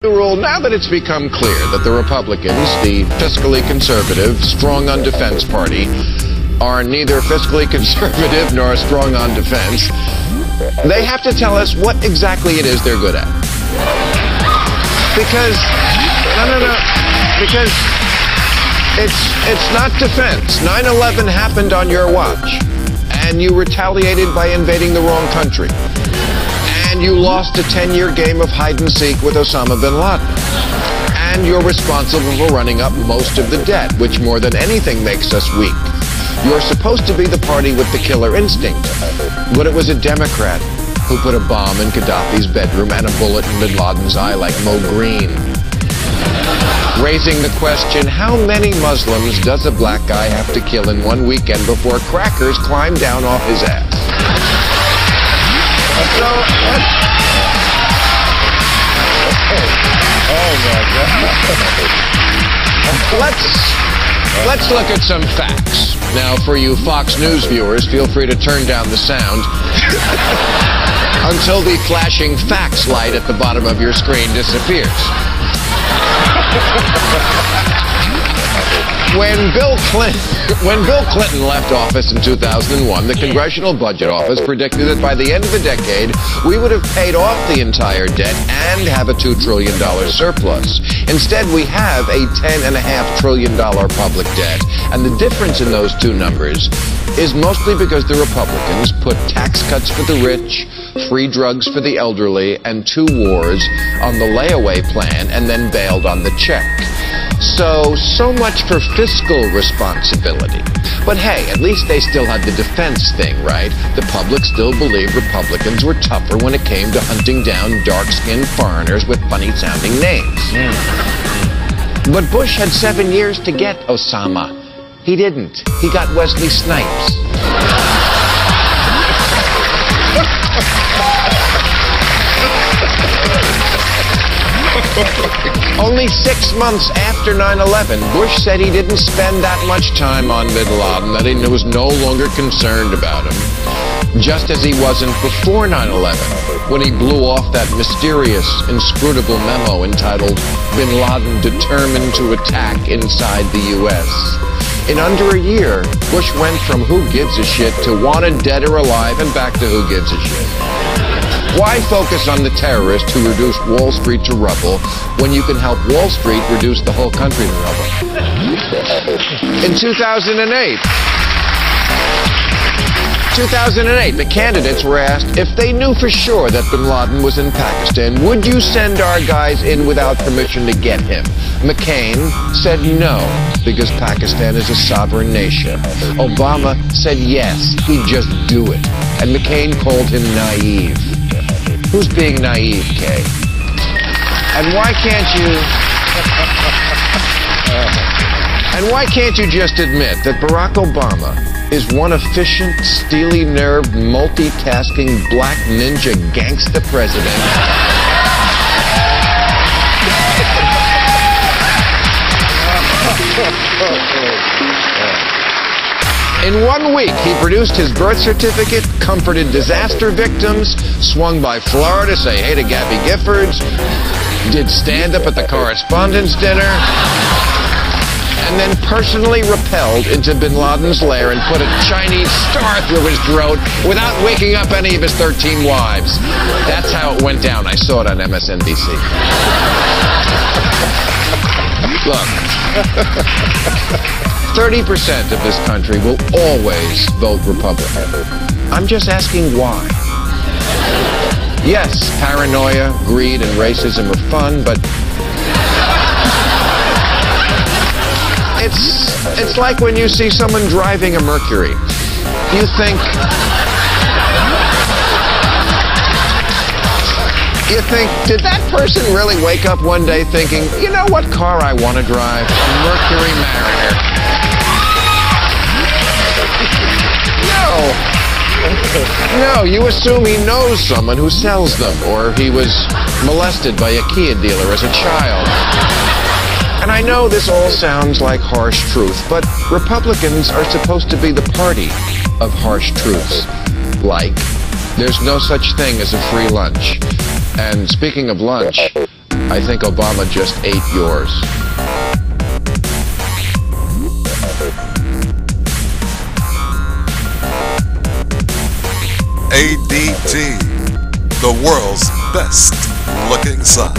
The rule, now that it's become clear that the Republicans, the fiscally conservative, strong on defense party, are neither fiscally conservative nor strong on defense, they have to tell us what exactly it is they're good at. Because, because it's not defense. 9/11 happened on your watch, and you retaliated by invading the wrong country. And you lost a 10-year game of hide-and-seek with Osama bin Laden. And you're responsible for running up most of the debt, which more than anything makes us weak. You're supposed to be the party with the killer instinct, but it was a Democrat who put a bomb in Gaddafi's bedroom and a bullet in bin Laden's eye like Mo Green. Raising the question, how many Muslims does a black guy have to kill in one weekend before crackers climb down off his ass? So, oh my God. Let's look at some facts. Now, for you Fox News viewers, feel free to turn down the sound until the flashing facts light at the bottom of your screen disappears. When Bill Clinton left office in 2001, the Congressional Budget Office predicted that by the end of the decade, we would have paid off the entire debt and have a $2 trillion surplus. Instead, we have a $10.5 trillion public debt, and the difference in those two numbers is mostly because the Republicans put tax cuts for the rich, free drugs for the elderly, and 2 wars on the layaway plan, and then bailed on the check. So much for fiscal responsibility. But hey, at least they still had the defense thing, right? The public still believed Republicans were tougher when it came to hunting down dark-skinned foreigners with funny-sounding names. But Bush had 7 years to get Osama. He didn't. He got Wesley Snipes. Only 6 months after 9/11, Bush said he didn't spend that much time on bin Laden, that he was no longer concerned about him. Just as he wasn't before 9/11, when he blew off that mysterious, inscrutable memo entitled, "Bin Laden Determined to Attack Inside the U.S." In under a year, Bush went from who gives a shit to wanted dead or alive and back to who gives a shit. Why focus on the terrorist who reduced Wall Street to rubble when you can help Wall Street reduce the whole country to rubble? In 2008, the candidates were asked if they knew for sure that bin Laden was in Pakistan, would you send our guys in without permission to get him? McCain said no, because Pakistan is a sovereign nation. Obama said yes, he'd just do it. And McCain called him naive. Who's being naive, Kay? And why can't you just admit that Barack Obama is one efficient, steely-nerved, multitasking black ninja gangsta president? In 1 week, he produced his birth certificate, comforted disaster victims, swung by Florida to say hey to Gabby Giffords, did stand-up at the Correspondents' Dinner, and then personally rappelled into bin Laden's lair and put a Chinese star through his throat without waking up any of his 13 wives. That's how it went down. I saw it on MSNBC. Look. 30% of this country will always vote Republican. I'm just asking why. Yes, paranoia, greed, and racism are fun, but it's like when you see someone driving a Mercury. You think, did that person really wake up one day thinking, you know what car I want to drive? A Mercury Mariner. No, you assume he knows someone who sells them, or he was molested by a Kia dealer as a child. And I know this all sounds like harsh truth, but Republicans are supposed to be the party of harsh truths. Like, there's no such thing as a free lunch. And speaking of lunch, I think Obama just ate yours. ADT, the world's best looking son.